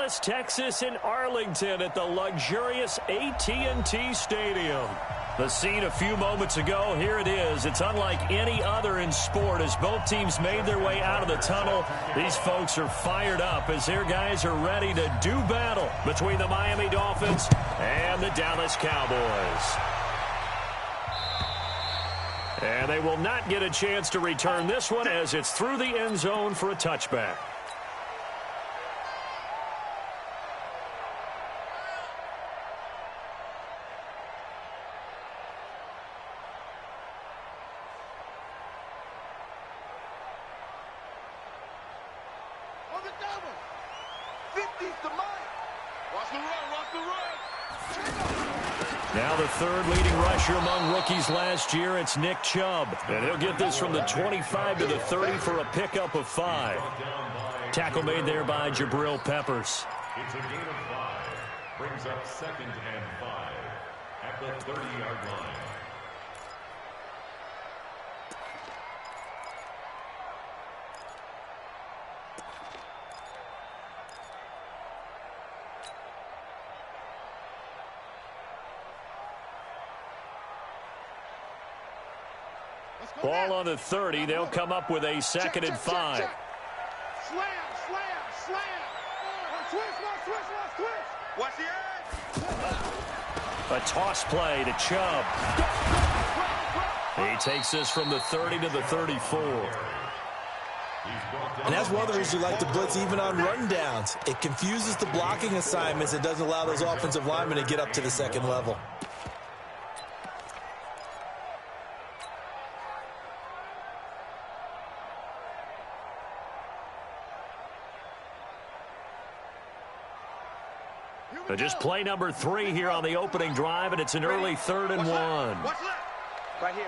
Dallas, Texas, in Arlington at the luxurious AT&T Stadium. The scene a few moments ago, here it is. It's unlike any other in sport as both teams made their way out of the tunnel. These folks are fired up as their guys are ready to do battle between the Miami Dolphins and the Dallas Cowboys. And they will not get a chance to return this one as it's through the end zone for a touchback. Now the third leading rusher among rookies last year, it's Nick Chubb. And he'll get this from the 25 to the 30 for a pickup of 5. Tackle made there by Jabril Peppers. It's a gain of 5. Brings up 2nd and 5 at the 30-yard line. Ball on the 30. They'll come up with a 2nd and 5. Slam, slam, slam. Twist. Watch the edge. A toss play to Chubb. He takes this from the 30 to the 34. And that's one of the reasons you like to blitz even on rundowns. It confuses the blocking assignments. It doesn't allow those offensive linemen to get up to the 2nd level. But just play number 3 here on the opening drive, and it's an early 3rd and 1. Watch left. Right here.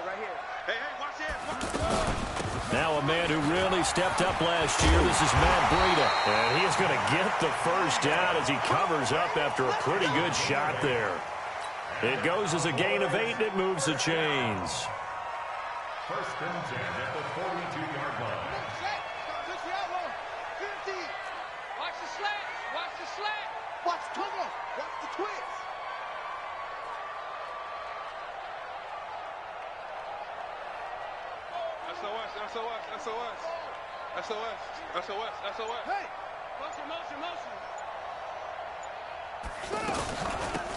Hey, watch this. Now a man who really stepped up last year. This is Matt Breida. And he is going to get the first down as he covers up after a pretty good shot there. It goes as a gain of 8, and it moves the chains. 1st and 10 at the 42-yard line. Watch the slant. Watch the tunnel. Watch the twist. SOS. Hey! Motion.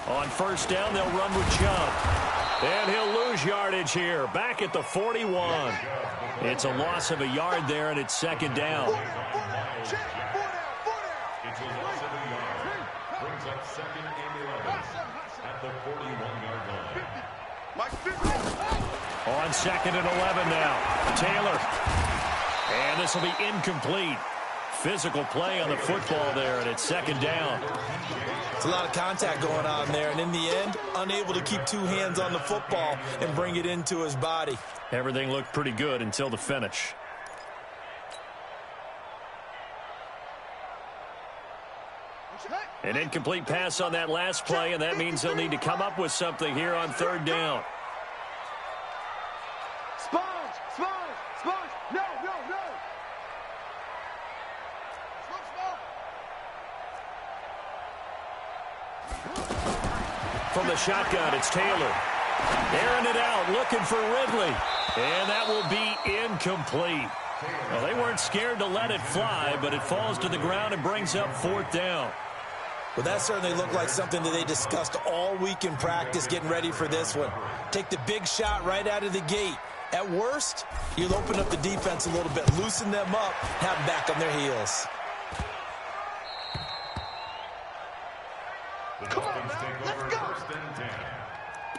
On 1st down, they'll run with Chubb. And he'll lose yardage here. Back at the 41. It's a loss of a yard there, and it's 2nd down. It's a loss of a yard. Brings up 2nd and 11 at the 41-yard line. On 2nd and 11 now. Taylor. And this will be incomplete. Physical play on the football there, and it's 2nd down. It's a lot of contact going on there, and in the end, unable to keep 2 hands on the football and bring it into his body. Everything looked pretty good until the finish. An incomplete pass on that last play, and that means they'll need to come up with something here on 3rd down. Sponge. No. From the shotgun, it's Taylor. Airing it out, looking for Ridley. And that will be incomplete. Well, they weren't scared to let it fly, but it falls to the ground and brings up 4th down. Well, that certainly looked like something that they discussed all week in practice getting ready for this one. Take the big shot right out of the gate. At worst, you'll open up the defense a little bit, loosen them up, have them back on their heels. The Dolphins take over 1st and 10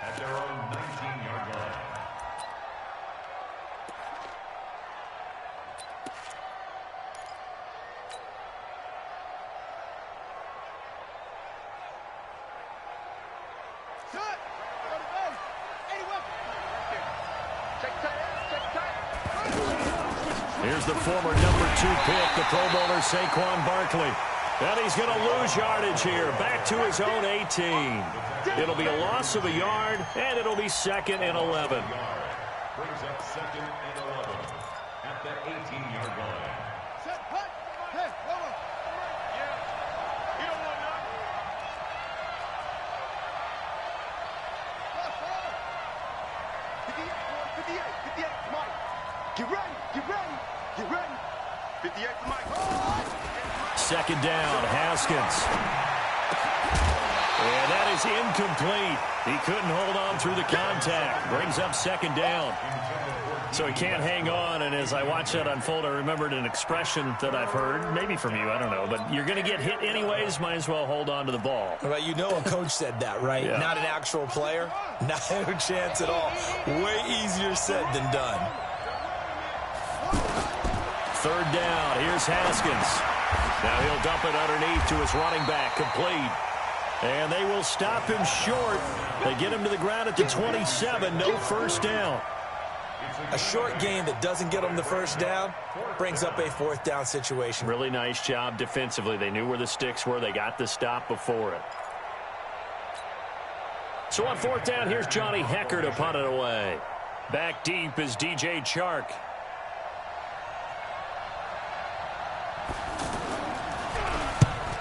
at their own 19-yard line. Here's the former number 2 pick, the Pro Bowler Saquon Barkley. And he's going to lose yardage here, back to his own 18. It'll be a loss of a yard, and it'll be 2nd and 11. Brings up 2nd and 11 at the 18-yard line. Set, hut. Hey, Get ready. Get ready. Get ready. 58 to Mike. Second down, Haskins. And that is incomplete. He couldn't hold on through the contact. Brings up second down. So he can't hang on, and as I watch that unfold, I remembered an expression that I've heard, maybe from you, I don't know, but you're going to get hit anyways, might as well hold on to the ball. Well, you know a coach said that, right? Yeah. Not an actual player. Not a chance at all. Way easier said than done. Third down, here's Haskins. Now he'll dump it underneath to his running back, complete. And they will stop him short. They get him to the ground at the 27, no first down. A short game that doesn't get them the first down brings up a fourth down situation. Really nice job defensively. They knew where the sticks were. They got the stop before it. So on fourth down, here's Johnny Hecker to punt it away. Back deep is DJ Chark.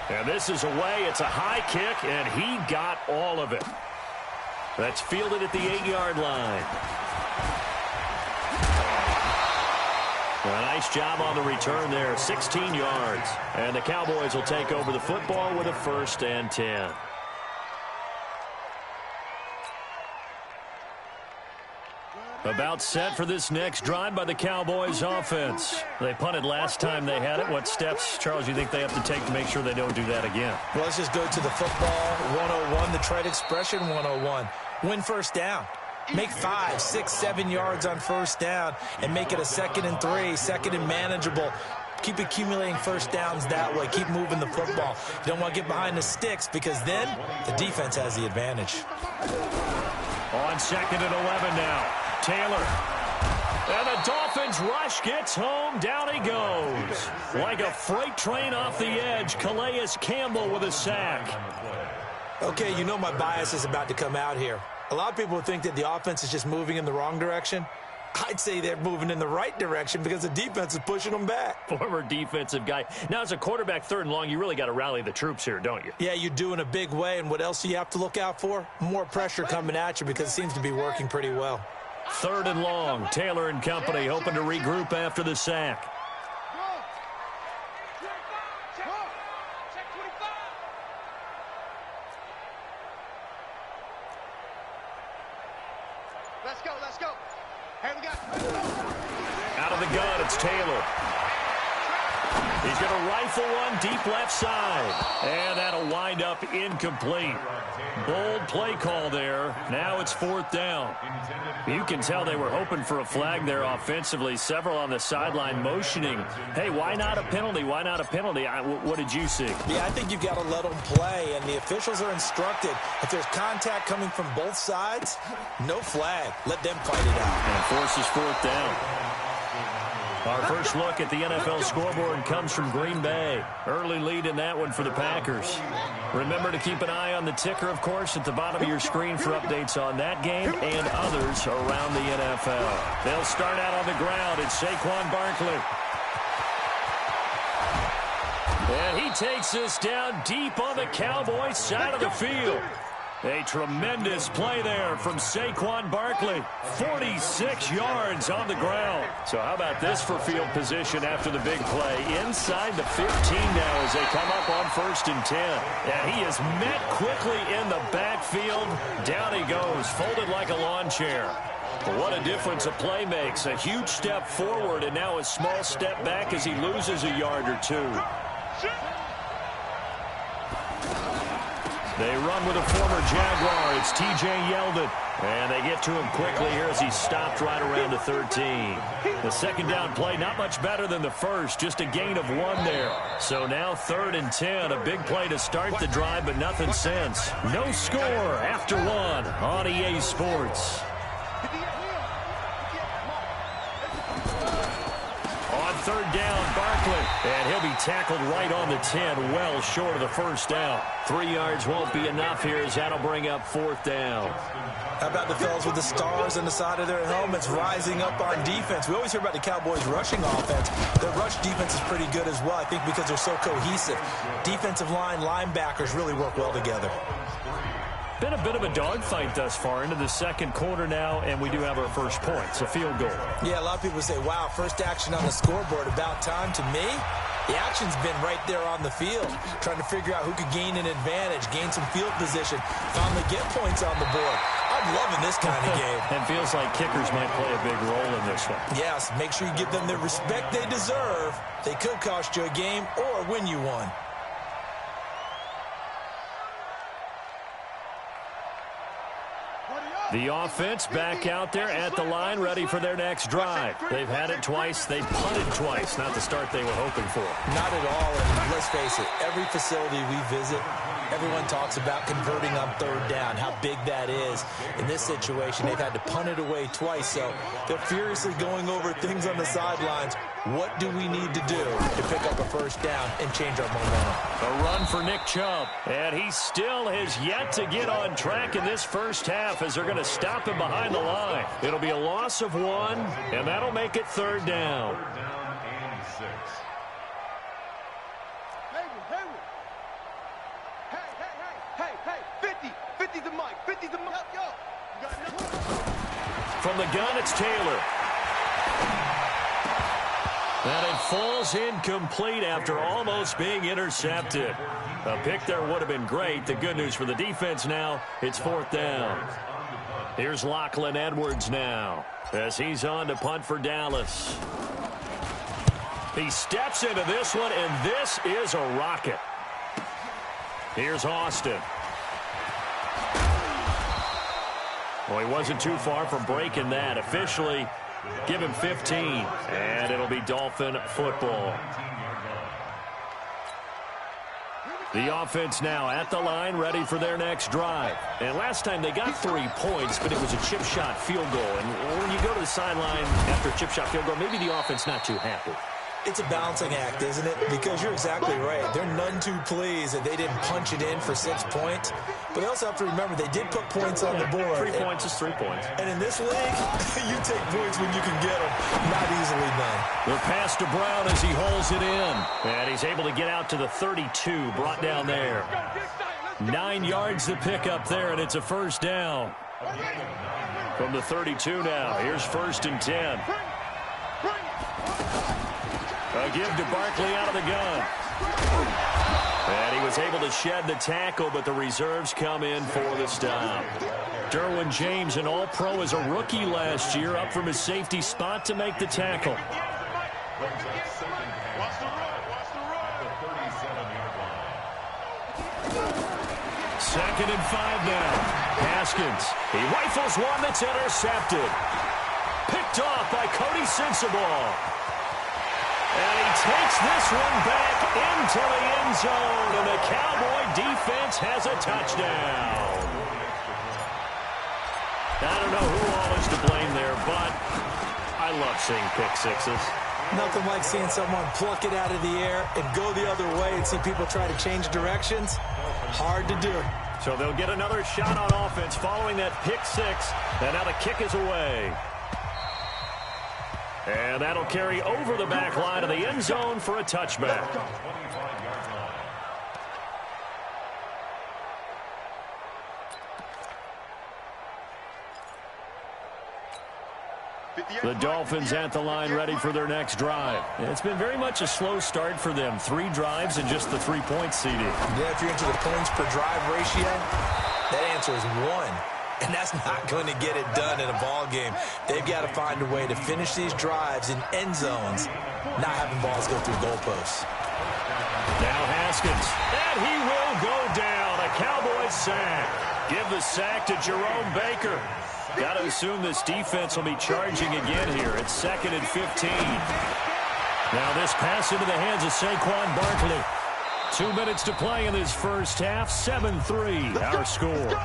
And this is away. It's a high kick, and he got all of it. That's fielded at the 8-yard line. A nice job on the return there, 16 yards. And the Cowboys will take over the football with a 1st and 10. About set for this next drive by the Cowboys offense. They punted last time they had it. What steps, Charles, you think they have to take to make sure they don't do that again? Well, let's just go to the football 101, the trade expression 101. Win first down. Make 5, 6, 7 yards on first down and make it a 2nd and 3, 2nd and manageable. Keep accumulating first downs that way. Keep moving the football. You don't want to get behind the sticks because then the defense has the advantage. On 2nd and 11 now. Taylor. And the Dolphins rush gets home. Down he goes. Like a freight train off the edge. Calais Campbell with a sack. Okay, you know my bias is about to come out here. A lot of people think that the offense is just moving in the wrong direction. I'd say they're moving in the right direction because the defense is pushing them back. Former defensive guy. Now, as a quarterback, 3rd and long, you really got to rally the troops here, don't you? Yeah, you do in a big way. And what else do you have to look out for? More pressure coming at you because it seems to be working pretty well. 3rd and long. Taylor and company hoping to regroup after the sack. Let's go. Hey, we got. Out of the gun, it's Taylor. He's going to rifle one deep left side. And that'll wind up incomplete. Bold play call there. Now it's 4th down. You can tell they were hoping for a flag there offensively. Several on the sideline motioning. Hey, why not a penalty? Why not a penalty? What did you see? Yeah, I think you've got to let them play, and the officials are instructed. If there's contact coming from both sides, no flag. Let them fight it out. And forces 4th down. Our first look at the NFL scoreboard comes from Green Bay. Early lead in that one for the Packers. Remember to keep an eye on the ticker, of course, at the bottom of your screen for updates on that game and others around the NFL. They'll start out on the ground. It's Saquon Barkley. And he takes us down deep on the Cowboys side of the field. A tremendous play there from Saquon Barkley. 46 yards on the ground. So how about this for field position after the big play? Inside the 15 now as they come up on 1st and 10. And he is met quickly in the backfield. Down he goes, folded like a lawn chair. But what a difference a play makes. A huge step forward and now a small step back as he loses a yard or two. They run with a former Jaguar. It's T.J. Yeldon. And they get to him quickly here as he's stopped right around the 13. The 2nd down play, not much better than the first. Just a gain of 1 there. So now 3rd and 10. A big play to start the drive, but nothing since. No score after 1 on EA Sports. On 3rd down, Barkley. And he'll be tackled right on the 10, well short of the first down. 3 yards won't be enough here as that'll bring up 4th down. How about the fellas with the stars on the side of their helmets rising up on defense? We always hear about the Cowboys' rushing offense. Their rush defense is pretty good as well, I think, because they're so cohesive. Defensive line, linebackers really work well together. Been a bit of a dogfight thus far into the second quarter now, and we do have our first points, a field goal. Yeah, a lot of people say, wow, first action on the scoreboard, about time. To me, the action's been right there on the field, trying to figure out who could gain an advantage, gain some field position, finally get points on the board. I'm loving this kind of game. And feels like kickers might play a big role in this one. Yes, make sure you give them the respect they deserve. They could cost you a game or win you one. The offense back out there at the line, ready for their next drive. They've had it twice. They've punted twice. Not the start they were hoping for. Not at all, and let's face it, every facility we visit, everyone talks about converting on third down, how big that is. In this situation, they've had to punt it away twice, so they're furiously going over things on the sidelines. What do we need to do to pick up a first down and change our momentum? A run for Nick Chubb, and he still has yet to get on track in this first half as they're going to stop him behind the line. It'll be a loss of 1, and that'll make it third down. Third down and 6. Hey, 50 the mic, 50 the mic. Yo, you got enough? From the gun, it's Taylor. And it falls incomplete after almost being intercepted. A pick there would have been great. The good news for the defense now, it's fourth down. Here's Lachlan Edwards now as he's on to punt for Dallas. He steps into this one, and this is a rocket. Here's Austin. Well, he wasn't too far from breaking that. Officially, give him 15, and it'll be Dolphin football. The offense now at the line, ready for their next drive. And last time they got 3 points, but it was a chip shot field goal. And when you go to the sideline after a chip shot field goal, maybe the offense not too happy. It's a balancing act, isn't it? Because you're exactly right. They're none too pleased that they didn't punch it in for 6 points. But they also have to remember they did put points on the board. 3 points is 3 points. And in this league, you take points when you can get them. Not easily done. The pass to Brown as he holds it in. And he's able to get out to the 32, brought down there. 9 yards to pick up there, and it's a first down. From the 32 now, here's 1st and 10. A give to Barkley out of the gun. And he was able to shed the tackle, but the reserves come in for the stop. Derwin James, an all-pro as a rookie last year, up from his safety spot to make the tackle. Second and 5 now. Haskins. He rifles one that's intercepted. Picked off by Cody Sensabaugh. And he takes this one back into the end zone, and the Cowboy defense has a touchdown. I don't know who all is to blame there, but I love seeing pick sixes. Nothing like seeing someone pluck it out of the air and go the other way and see people try to change directions. Hard to do. So they'll get another shot on offense following that pick six, and now the kick is away. And that'll carry over the back line of the end zone for a touchback. The Dolphins at the line, ready for their next drive. It's been very much a slow start for them. 3 drives and just the 3-point seeding. Yeah, if you're into the points per drive ratio, that answer is 1. And that's not going to get it done in a ball game. They've got to find a way to finish these drives in end zones, not having balls go through goalposts. Now Haskins, and he will go down. A Cowboys sack. Give the sack to Jerome Baker. Got to assume this defense will be charging again here. It's 2nd and 15. Now this pass into the hands of Saquon Barkley. 2 minutes to play in this first half. 7-3 our score.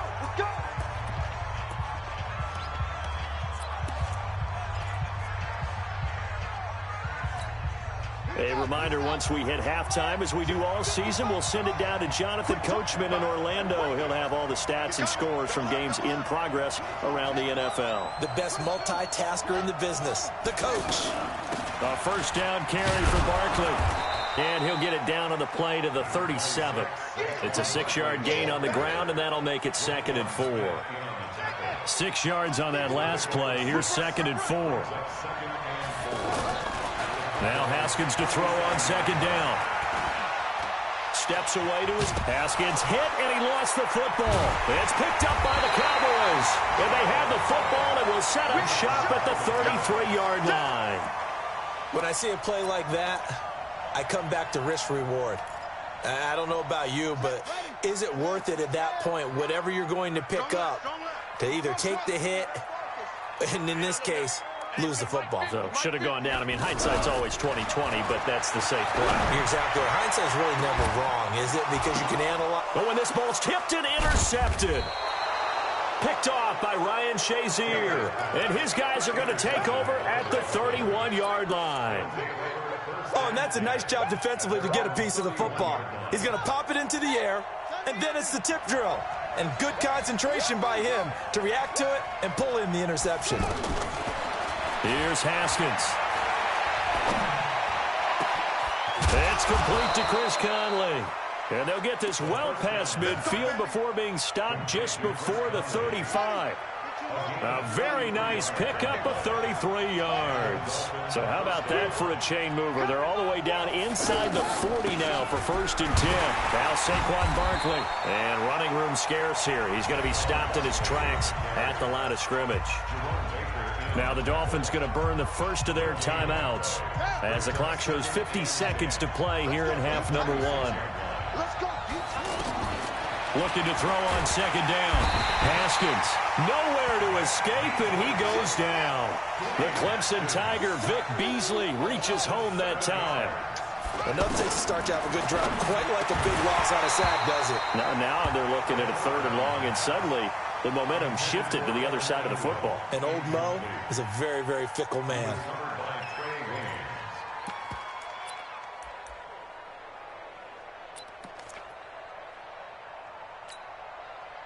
A reminder, once we hit halftime, as we do all season, we'll send it down to Jonathan Coachman in Orlando. He'll have all the stats and scores from games in progress around the NFL. The best multitasker in the business, the coach. A first down carry for Barkley. And he'll get it down on the play to the 37. It's a 6-yard gain on the ground, and that'll make it 2nd and 4. 6 yards on that last play. Here's 2nd and 4. Now Haskins to throw on 2nd down. Steps away to his Haskins hit, and he lost the football. It's picked up by the Cowboys. And they have the football and will set up shop at the 33-yard line. When I see a play like that, I come back to risk-reward. I don't know about you, but is it worth it at that point, whatever you're going to pick up, to either take the hit, and in this case, lose the football? So, should have gone down. I mean, hindsight's always 20/20, but that's the safe play. You're exactly right. Hindsight's really never wrong, is it? Because you can analyze. But when this ball's tipped and intercepted, picked off by Ryan Shazier, and his guys are going to take over at the 31-yard line. Oh, and that's a nice job defensively to get a piece of the football. He's going to pop it into the air, and then it's the tip drill. And good concentration by him to react to it and pull in the interception. Here's Haskins. It's complete to Chris Conley. And they'll get this well past midfield before being stopped just before the 35. A very nice pickup of 33 yards. So how about that for a chain mover? They're all the way down inside the 40 now for 1st and 10. Now Saquon Barkley. And running room scarce here. He's going to be stopped in his tracks at the line of scrimmage. Now the Dolphins going to burn the first of their timeouts as the clock shows 50 seconds to play here in half number 1. Looking to throw on 2nd down. Haskins nowhere to escape, and he goes down. The Clemson Tiger, Vic Beasley, reaches home that time. Enough takes a start to have a good drive. Quite like a big loss on a sack, does it? Now they're looking at a 3rd and long, and suddenly the momentum shifted to the other side of the football. And old Mo is a very, very fickle man.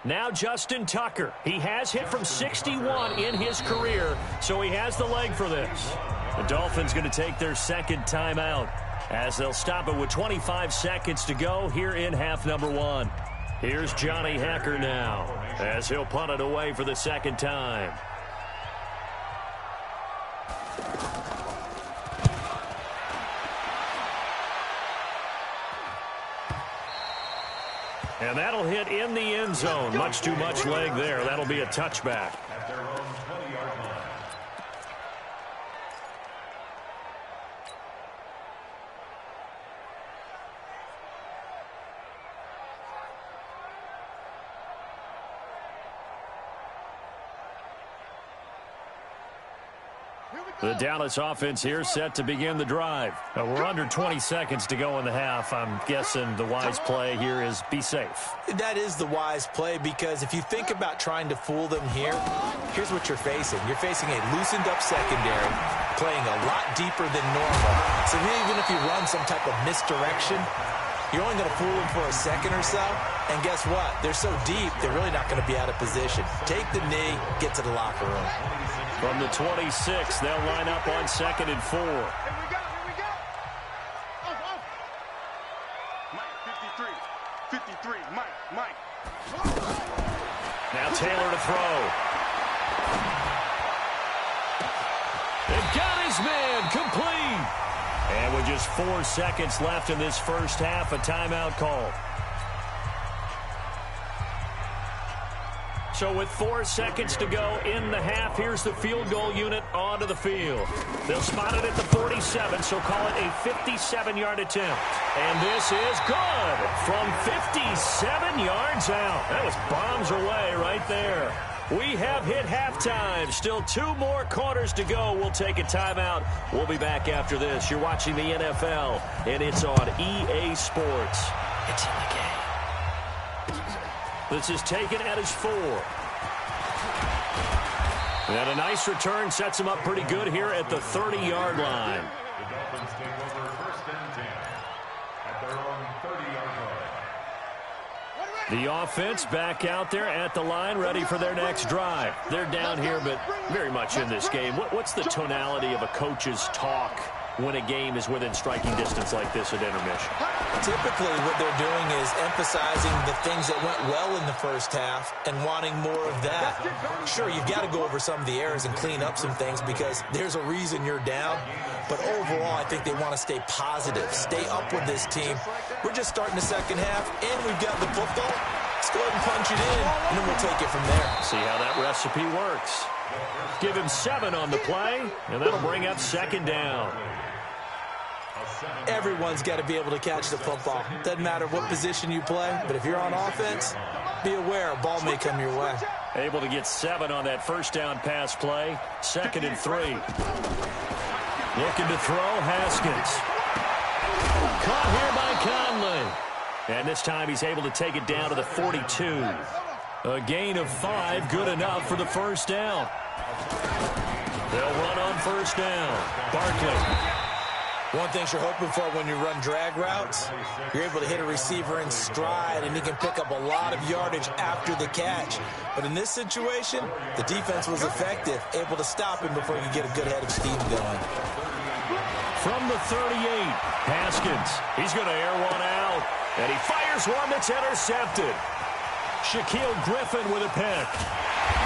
Now Justin Tucker. He has hit from 61 in his career, so he has the leg for this. The Dolphins going to take their 2nd timeout as they'll stop it with 25 seconds to go here in half number 1. Here's Johnny Hacker now as he'll punt it away for the 2nd time. And that'll hit in the end zone. Much too much leg there. That'll be a touchback. At their own 20-yard line. The Dallas offense here set to begin the drive. We're under 20 seconds to go in the half. I'm guessing the wise play here is be safe. That is the wise play, because if you think about trying to fool them here, here's what you're facing. You're facing a loosened up secondary, playing a lot deeper than normal. So even if you run some type of misdirection, you're only going to fool them for a second or so. And guess what? They're so deep, they're really not going to be out of position. Take the knee, get to the locker room. From the 26, they'll line up on 2nd and 4. Here we go. Oh. Mike, 53, Mike. Now Taylor to throw. They've got his man complete. And with just 4 seconds left in this first half, a timeout call. So with 4 seconds to go in the half, here's the field goal unit onto the field. They'll spot it at the 47, so call it a 57-yard attempt. And this is good from 57 yards out. That was bombs away right there. We have hit halftime. Still 2 more quarters to go. We'll take a timeout. We'll be back after this. You're watching the NFL, and it's on EA Sports. It's in the game. This is taken at his 4. And a nice return sets him up pretty good here at the 30-yard line. The Dolphins take over 1st and 10 at their own 30-yard line. The offense back out there at the line, ready for their next drive. They're down here, but very much in this game. What's the tonality of a coach's talk when a game is within striking distance like this at intermission? Typically, what they're doing is emphasizing the things that went well in the first half and wanting more of that. Sure, you've got to go over some of the errors and clean up some things because there's a reason you're down. But overall, I think they want to stay positive, stay up with this team. We're just starting the second half, and we've got the football. Let's go ahead and punch it in, and then we'll take it from there. See how that recipe works. Give him 7 on the play, and that'll bring up second down. Everyone's got to be able to catch the football. Doesn't matter what position you play, but if you're on offense, be aware a ball may come your way. Able to get 7 on that first down pass play. 2nd and 3. Looking to throw, Haskins. Caught here by Conley. And this time he's able to take it down to the 42. A gain of 5, good enough for the first down. They'll run on first down. Barkley. One thing you're hoping for when you run drag routes, you're able to hit a receiver in stride, and he can pick up a lot of yardage after the catch. But in this situation, the defense was effective, able to stop him before he could get a good head of steam going. From the 38, Haskins. He's going to air one out, and he fires one that's intercepted. Shaquille Griffin with a pick.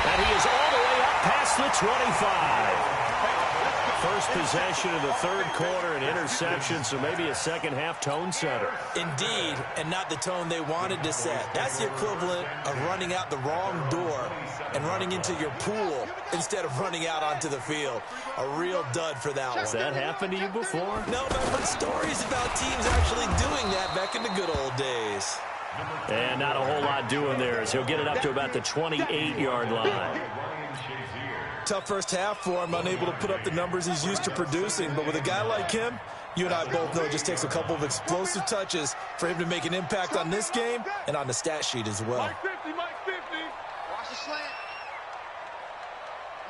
And he is all the way up past the 25. First possession of the third quarter, an interception, so maybe a second-half tone setter. Indeed, and not the tone they wanted to set. That's the equivalent of running out the wrong door and running into your pool instead of running out onto the field. A real dud for that one. Has that happened to you before? No, but I've heard stories about teams actually doing that back in the good old days. And not a whole lot doing there as he'll get it up to about the 28-yard line. Tough first half for him, unable to put up the numbers he's used to producing. But with a guy like him, you and I both know it just takes a couple of explosive touches for him to make an impact on this game and on the stat sheet as well. Mike 50, Mike 50. Watch the slant.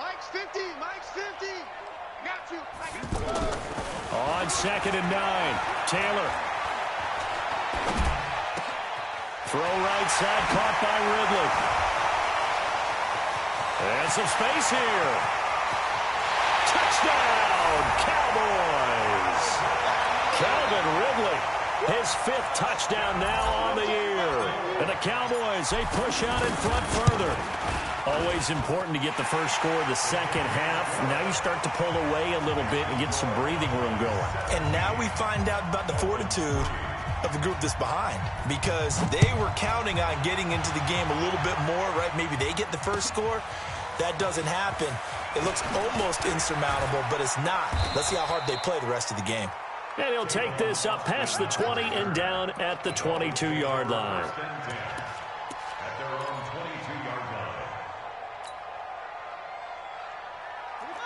Mike's 50, Mike's 50. Got you. On 2nd and 9, Taylor. Throw right side, caught by Ridley. And some space here. Touchdown, Cowboys. Calvin Ridley, his 5th touchdown now on the year. And the Cowboys, they push out in front further. Always important to get the first score of the second half. Now you start to pull away a little bit and get some breathing room going. And now we find out about the fortitude of the group that's behind, because they were counting on getting into the game a little bit more, right? Maybe they get the first score. That doesn't happen. It looks almost insurmountable, but it's not. Let's see how hard they play the rest of the game. And he'll take this up past the 20 and down at the 22-yard line.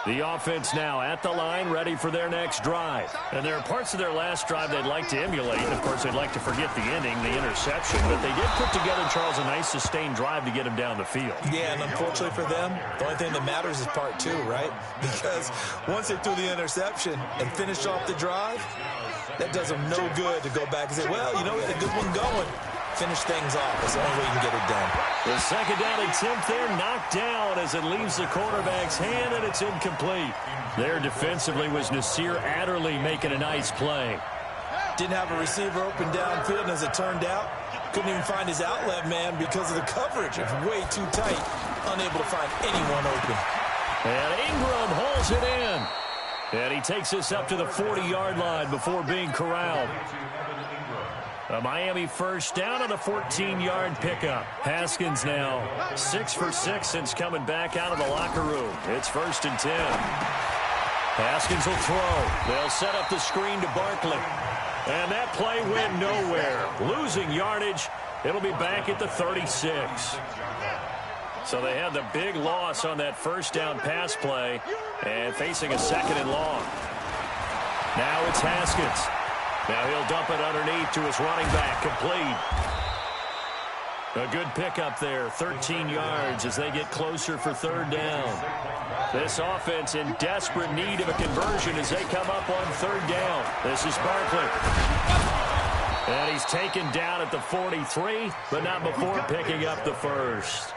The offense now at the line, ready for their next drive. And there are parts of their last drive they'd like to emulate. Of course, they'd like to forget the ending, the interception. But they did put together, Charles, a nice sustained drive to get him down the field. Yeah, and unfortunately for them, the only thing that matters is part 2, right? Because once they threw the interception and finished off the drive, that does them no good to go back and say, well, you know, we had a good one going. Finish things off. That's the only way you can get it done. The second down attempt there knocked down as it leaves the quarterback's hand, and it's incomplete. There defensively was Nasir Adderley making a nice play. Didn't have a receiver open downfield, and as it turned out, couldn't even find his outlet man because of the coverage. It's way too tight, unable to find anyone open. And Ingram holds it in. And he takes us up to the 40-yard line before being corralled. A Miami first down on a 14-yard pickup. Haskins now 6 for 6 since coming back out of the locker room. It's 1st and 10. Haskins will throw. They'll set up the screen to Barkley. And that play went nowhere. Losing yardage. It'll be back at the 36. So they had the big loss on that first down pass play and facing a 2nd and long. Now it's Haskins. Now he'll dump it underneath to his running back, complete. A good pickup there, 13 yards as they get closer for 3rd down. This offense in desperate need of a conversion as they come up on 3rd down. This is Barkley. And he's taken down at the 43, but not before picking up the first.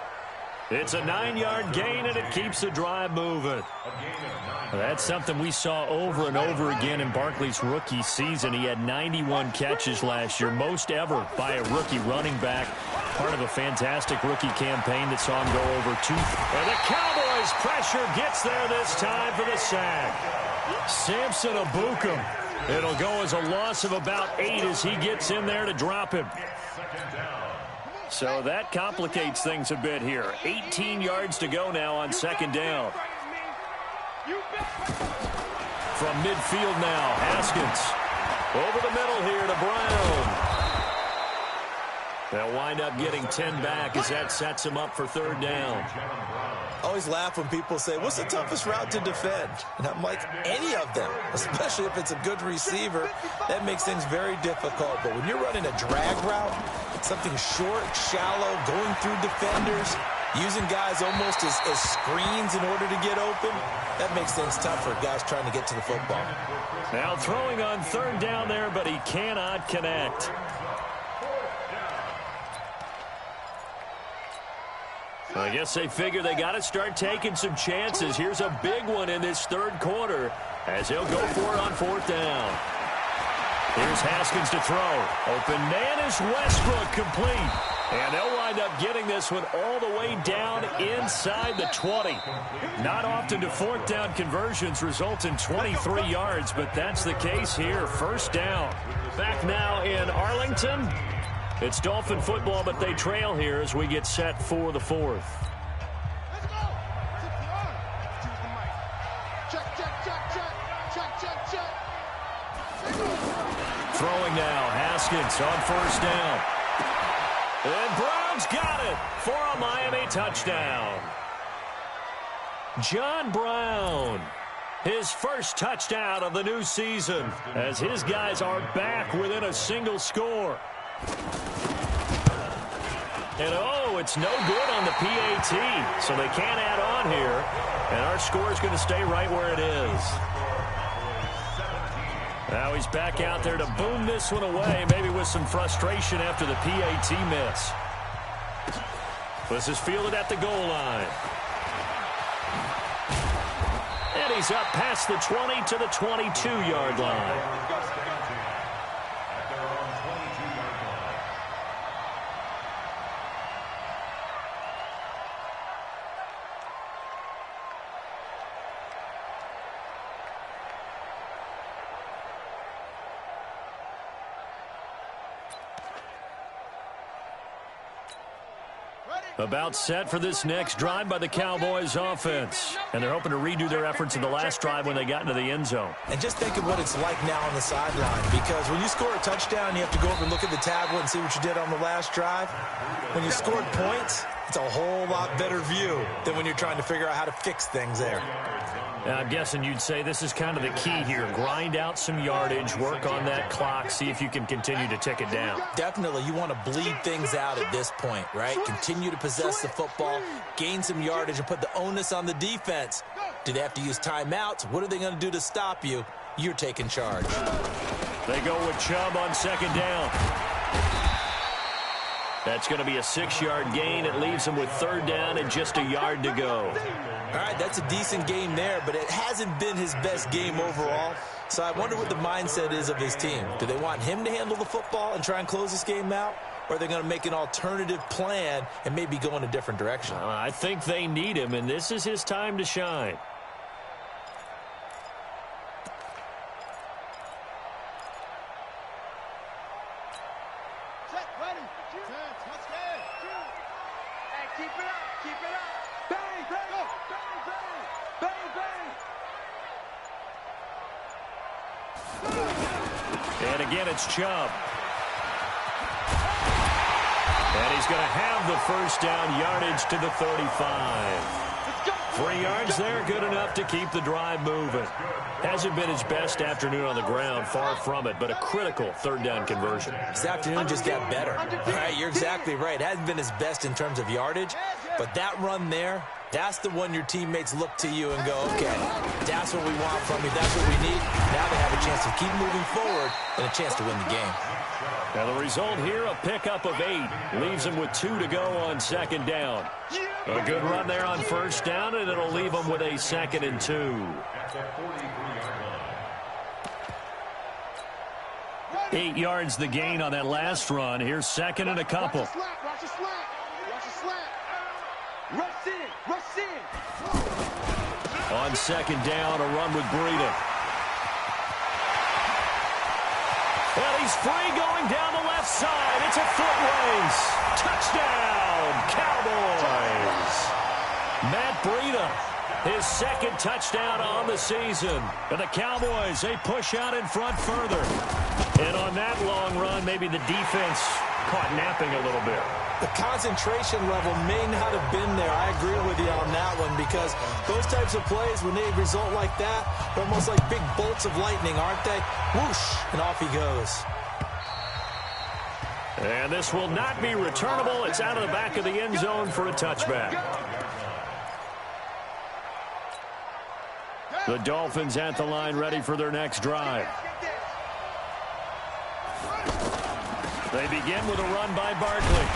It's a 9-yard gain, and it keeps the drive moving. That's something we saw over and over again in Barkley's rookie season. He had 91 catches last year, most ever by a rookie running back. Part of a fantastic rookie campaign that saw him go over 2. And the Cowboys pressure gets there this time for the sack. Samson Abukum. It'll go as a loss of about 8 as he gets in there to drop him. So that complicates things a bit here. 18 yards to go now on second down. From midfield now, Haskins. Over the middle here to Brown. They'll wind up getting 10 back as that sets him up for third down. I always laugh when people say, what's the toughest route to defend? And I'm like, any of them, especially if it's a good receiver. That makes things very difficult. But when you're running a drag route, something short, shallow, going through defenders, using guys almost as screens in order to get open, that makes things tough for guys trying to get to the football. Now throwing on third down there, but he cannot connect. I guess they figure they got to start taking some chances. Here's a big one in this third quarter as he'll go for it on fourth down. Here's Haskins to throw. Open man is Westbrook, complete. And they'll wind up getting this one all the way down inside the 20. Not often do fourth down conversions result in 23 yards, but that's the case here. First down. Back now in Arlington. It's Dolphin football, but they trail here as we get set for the fourth. Let's go. Check. Throwing now, Haskins on first down. And Brown's got it for a Miami touchdown. John Brown, his first touchdown of the new season, as his guys are back within a single score. And oh, it's no good on the PAT, so they can't add on here. And our score is going to stay right where it is. Now he's back out there to boom this one away, maybe with some frustration after the PAT miss. This is fielded at the goal line. And he's up past the 20 to the 22-yard line. About set for this next drive by the Cowboys offense. And they're hoping to redo their efforts in the last drive when they got into the end zone. And just think of what it's like now on the sideline, because when you score a touchdown, you have to go over and look at the tablet and see what you did on the last drive. When you scored points, it's a whole lot better view than when you're trying to figure out how to fix things there. I'm guessing you'd say this is kind of the key here. Grind out some yardage, work on that clock, see if you can continue to tick it down. Definitely, you want to bleed things out at this point, right? Continue to possess the football, gain some yardage, and put the onus on the defense. Do they have to use timeouts? What are they going to do to stop you? You're taking charge. They go with Chubb on second down. That's going to be a 6-yard gain. It leaves them with third down and just a yard to go. All right, that's a decent game there, but it hasn't been his best game overall. So I wonder what the mindset is of his team. Do they want him to handle the football and try and close this game out? Or are they going to make an alternative plan and maybe go in a different direction? I think they need him, and this is his time to shine. And again, it's Chubb. And he's going to have the first down, yardage to the 35. 3 yards there, good enough to keep the drive moving. Hasn't been his best afternoon on the ground, far from it, but a critical third down conversion. This afternoon just got better. All right, you're exactly right. Hasn't been his best in terms of yardage, but that run there, that's the one your teammates look to you and go, okay, that's what we want from you. That's what we need. Now they have a chance to keep moving forward and a chance to win the game. Now the result here, a pickup of 8. Leaves them with 2 to go on second down. Yeah! A good run there on first down, and it'll leave them with a 2nd and 2. At the 43-yard line. 8 yards the gain on that last run. Here's 2nd and a couple. Watch the slant. Watch the slant. Rush in. Rush in. On 2nd down, a run with Breida. Well, he's free going down the left side. It's a foot race. Touchdown, Cowboys. Matt Breida, his 2nd touchdown on the season. And the Cowboys, they push out in front further. And on that long run, maybe the defense caught napping a little bit. The concentration level may not have been there. I agree with you on that one, because those types of plays, when they result like that, they're almost like big bolts of lightning, aren't they? Whoosh, and off he goes. And this will not be returnable. It's out of the back of the end zone for a touchback. The Dolphins at the line, ready for their next drive. They begin with a run by Barkley.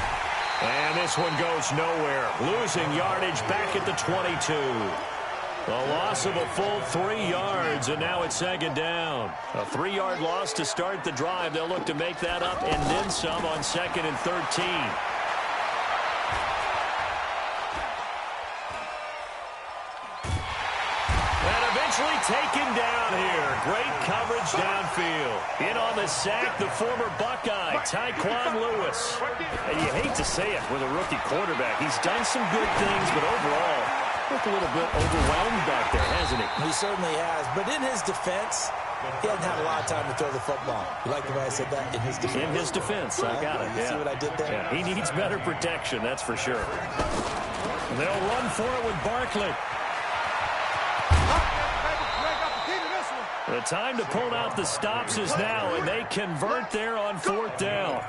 And this one goes nowhere. Losing yardage back at the 22. A loss of a full 3 yards, and now it's 2nd down. A 3-yard loss to start the drive. They'll look to make that up and then some on 2nd and 13. Taken down here. Great coverage downfield. In on the sack, the former Buckeye, Tyquan Lewis. And you hate to say it with a rookie quarterback. He's done some good things, but overall, looked a little bit overwhelmed back there, hasn't he? He certainly has. But in his defense, he hasn't had a lot of time to throw the football. You like the way I said that? In his defense. In his defense. I got it. You see what I did there? Yeah, he needs better protection, that's for sure. They'll run for it with Barkley. The time to pull out the stops is now, and they convert there on 4th down.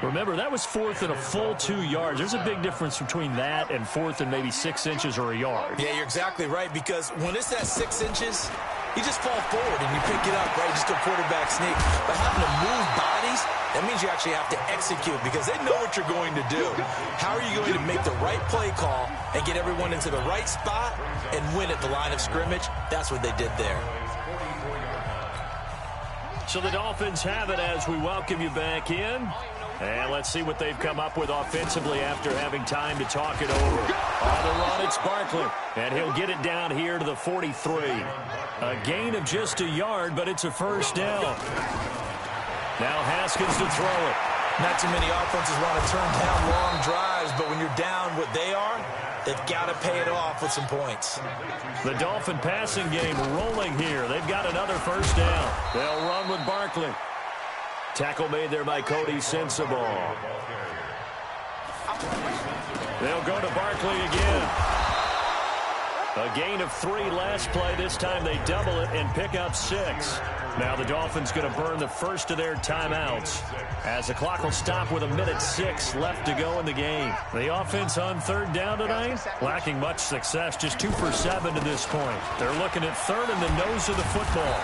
Remember, that was 4th and a full 2 yards. There's a big difference between that and 4th and maybe 6 inches or a yard. Yeah, you're exactly right, because when it's at 6 inches, you just fall forward and you pick it up, right? Just a quarterback sneak. But having to move bodies, that means you actually have to execute, because they know what you're going to do. How are you going to make the right play call and get everyone into the right spot and win at the line of scrimmage? That's what they did there. So the Dolphins have it as we welcome you back in. And let's see what they've come up with offensively after having time to talk it over. On the run, it's Barkley. And he'll get it down here to the 43. A gain of just a yard, but it's a 1st down. Now Haskins to throw it. Not too many offenses want to turn down long drives, but when you're down what they are, they've got to pay it off with some points. The Dolphin passing game rolling here. They've got another 1st down. They'll run with Barkley. Tackle made there by Cody Sensabaugh. They'll go to Barkley again. A gain of 3 last play. This time they double it and pick up 6. Now the Dolphins going to burn the first of their timeouts as the clock will stop with 1:06 left to go in the game. The offense on 3rd down tonight, lacking much success, just 2 for 7 to this point. They're looking at 3rd in the nose of the football.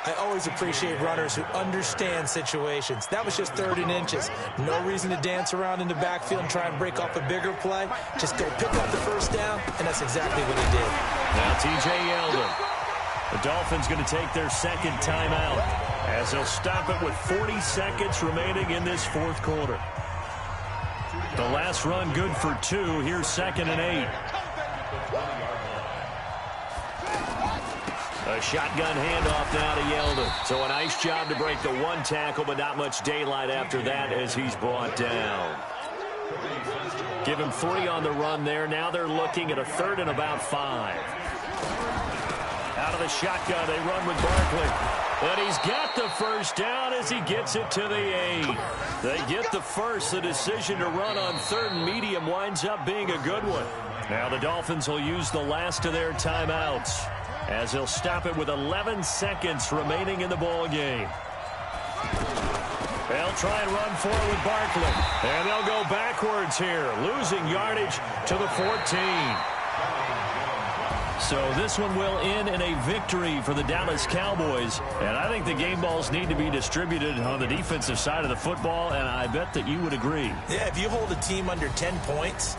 I always appreciate runners who understand situations. That was just 3rd and inches. No reason to dance around in the backfield and try and break off a bigger play. Just go pick up the 1st down, and that's exactly what he did. Now T.J. Yeldon. The Dolphins going to take their 2nd timeout as they'll stop it with 40 seconds remaining in this 4th quarter. The last run good for 2. Here's 2nd and 8. A shotgun handoff now to Yeldon. So a nice job to break the 1 tackle, but not much daylight after that as he's brought down. Give him 3 on the run there. Now they're looking at a 3rd and about 5. Out of the shotgun, they run with Barkley. And he's got the 1st down as he gets it to the 8. They get the 1st. The decision to run on 3rd and medium winds up being a good one. Now the Dolphins will use the last of their timeouts as they'll stop it with 11 seconds remaining in the ball game. They'll try and run for it with Barkley. And they'll go backwards here, losing yardage to the 14. So this one will end in a victory for the Dallas Cowboys. And I think the game balls need to be distributed on the defensive side of the football, and I bet that you would agree. Yeah, if you hold a team under 10 points,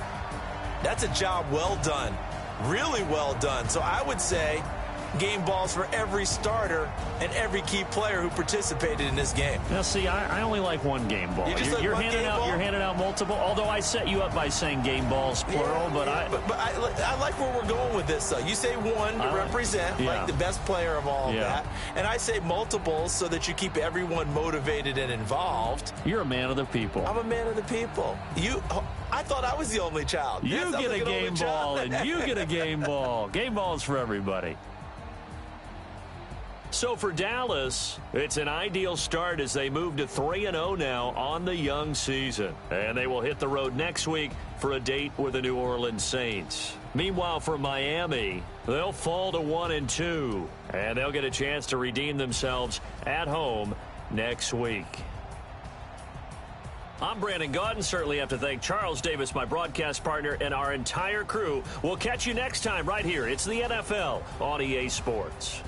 that's a job well done. Really well done. So I would say game balls for every starter and every key player who participated in this game. Now, see, I only like one game ball. You're handing out multiple, although I set you up by saying game balls, plural. But I like where we're going with this, though. You say one to represent, like the best player of all of that. And I say multiples so that you keep everyone motivated and involved. You're a man of the people. I'm a man of the people. I thought I was the only child. You get a game ball, and you get a game ball. Game balls for everybody. So for Dallas, it's an ideal start as they move to 3-0 now on the young season. And they will hit the road next week for a date with the New Orleans Saints. Meanwhile, for Miami, they'll fall to 1-2. And they'll get a chance to redeem themselves at home next week. I'm Brandon Gaudin. Certainly have to thank Charles Davis, my broadcast partner, and our entire crew. We'll catch you next time right here. It's the NFL on EA Sports.